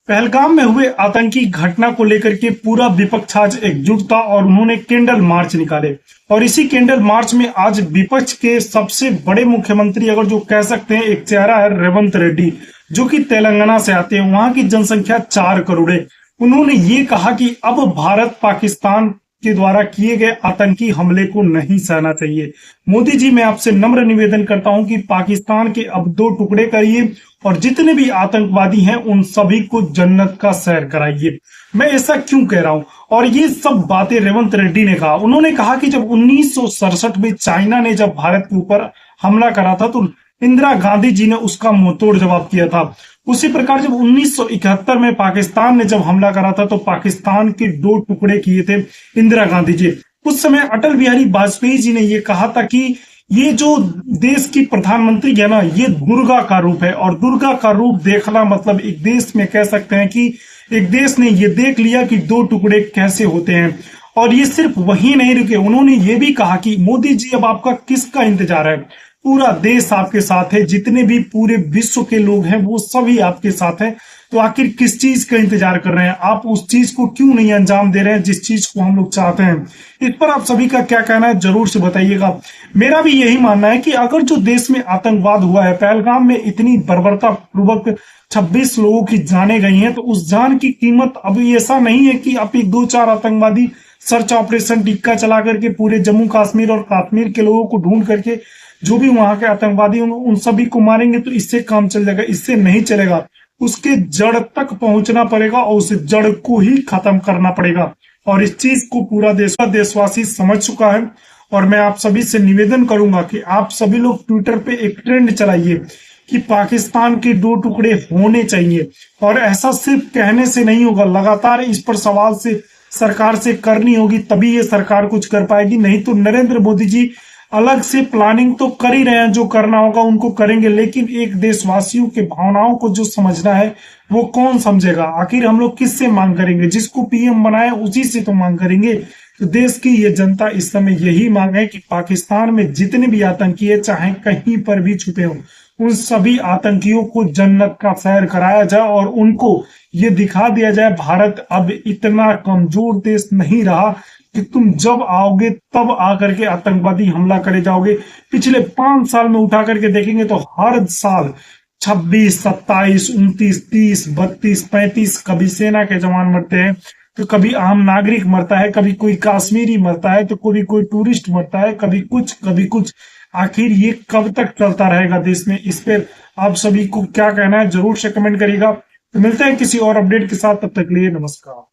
पहलगाम में हुए आतंकी घटना को लेकर के पूरा विपक्ष आज एकजुट था और उन्होंने कैंडल मार्च निकाले। और इसी कैंडल मार्च में आज विपक्ष के सबसे बड़े मुख्यमंत्री अगर जो कह सकते हैं एक चेहरा है रेवंत रेड्डी, जो कि तेलंगाना से आते हैं। वहां की जनसंख्या 4 करोड़ है। उन्होंने ये कहा कि अब भारत पाकिस्तान के द्वारा किए गए आतंकी हमले को नहीं सहना चाहिए। मोदी जी, मैं आपसे नम्र निवेदन करता हूं कि पाकिस्तान के अब 2 टुकड़े करिए और जितने भी आतंकवादी हैं उन सभी को जन्नत का सैर कराइए। मैं ऐसा क्यों कह रहा हूं? और ये सब बातें रेवंत रेड्डी ने कहा। उन्होंने कहा कि जब 1967 में चाइना ने जब भारत के ऊपर हमला करा था तो इंदिरा गांधी जी ने उसका मुंहतोड़ जवाब दिया था। उसी प्रकार जब 1971 में पाकिस्तान ने जब हमला करा था तो पाकिस्तान के 2 टुकड़े किए थे इंदिरा गांधी जी। उस समय अटल बिहारी वाजपेयी जी ने यह कहा था कि ये जो देश की प्रधानमंत्री है ना, ये दुर्गा का रूप है। और दुर्गा का रूप देखना मतलब एक देश में कह सकते हैं कि एक देश ने ये देख लिया कि 2 टुकड़े कैसे होते हैं। और ये सिर्फ वही नहीं रुके, उन्होंने ये भी कहा कि मोदी जी अब आपका किसका इंतजार है? पूरा देश आपके साथ है, जितने भी पूरे विश्व के लोग हैं वो सभी आपके साथ हैं। तो आखिर किस चीज का इंतजार कर रहे हैं? आप उस चीज को क्यों नहीं अंजाम दे रहे हैं जिस चीज को हम लोग चाहते हैं? इस पर आप सभी का क्या कहना है जरूर से बताइएगा। मेरा भी यही मानना है कि अगर जो देश में आतंकवाद हुआ है, पहलगाम में इतनी बर्बरता पूर्वक 26 लोगों की जाने गई हैं, तो उस जान की कीमत अभी ऐसा नहीं है कि आप 1-2-4 आतंकवादी सर्च ऑपरेशन टिक्का चला करके पूरे जम्मू कश्मीर और कश्मीर के लोगों को ढूंढ करके जो भी वहां के आतंकवादी उन सभी को मारेंगे तो इससे काम चल जाएगा। इससे नहीं चलेगा, उसके जड़ तक पहुंचना पड़ेगा और उस जड़ को ही खत्म करना पड़ेगा। और इस चीज को पूरा देशवासी समझ चुका है। और मैं आप सभी से निवेदन करूंगा कि आप सभी लोग ट्विटर पे एक ट्रेंड चलाइए कि पाकिस्तान के 2 टुकड़े होने चाहिए। और ऐसा सिर्फ कहने से नहीं होगा, लगातार इस पर सवाल से सरकार से करनी होगी, तभी ये सरकार कुछ कर पाएगी। नहीं तो नरेंद्र मोदी जी अलग से प्लानिंग तो कर ही रहे हैं, जो करना होगा उनको करेंगे, लेकिन एक देशवासियों के भावनाओं को जो समझना है वो कौन समझेगा? आखिर हम लोग किससे मांग करेंगे? जिसको पीएम बनाए उसी से तो मांग करेंगे। तो देश की ये जनता इस समय यही मांग है कि पाकिस्तान में जितने भी आतंकी है, चाहे कहीं पर भी छुपे हो, उन सभी आतंकियों को जन्नत का सैर कराया जाए और उनको ये दिखा दिया जाए भारत अब इतना कमजोर देश नहीं रहा कि तुम जब आओगे तब आकर के आतंकवादी हमला करे जाओगे। पिछले 5 साल में उठा करके देखेंगे तो हर साल 26, 27, 29, 30, 32, 35 कभी सेना के जवान मरते हैं, तो कभी आम नागरिक मरता है, कभी कोई कश्मीरी मरता है, तो कभी कोई टूरिस्ट मरता है, कभी कुछ कभी कुछ। आखिर ये कब तक चलता रहेगा देश में? इस पर आप सभी को क्या कहना है जरूर से कमेंट करिएगा। तो मिलते हैं किसी और अपडेट के साथ, तब तक के लिए नमस्कार।